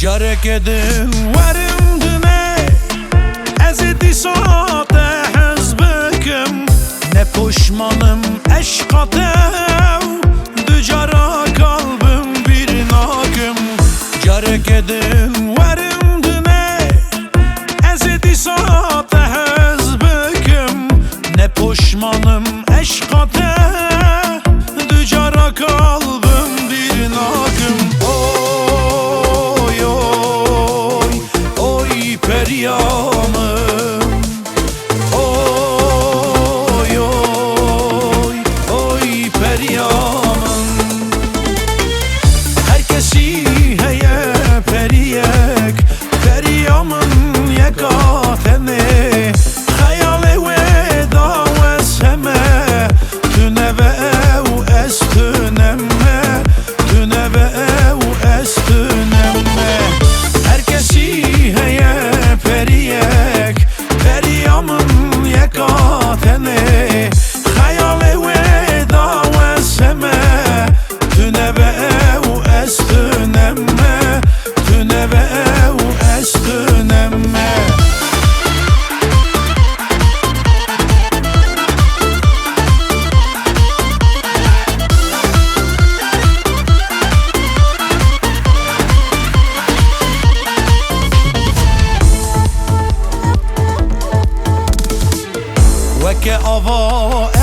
Carek edin verim düne ezidi saate hezbekim ne puşmanım eşkatev dücara kalbim bir nakım Carek edin verim düne ezidi saate hezbekim ne puşmanım eşkatev dücara kalbim bir nakım Periyamım Oy oy oy periyamım Herkesi heye periyek Periyamın yekateni Hayale ve daveseme Tüne ve ev estünemme Tüne ve ev estünemme Herkesi heye periyek Periyamın yekateni Hayale ve daveseme Tüne ve ev estünemme Tüne ve ev estünemme Veke ava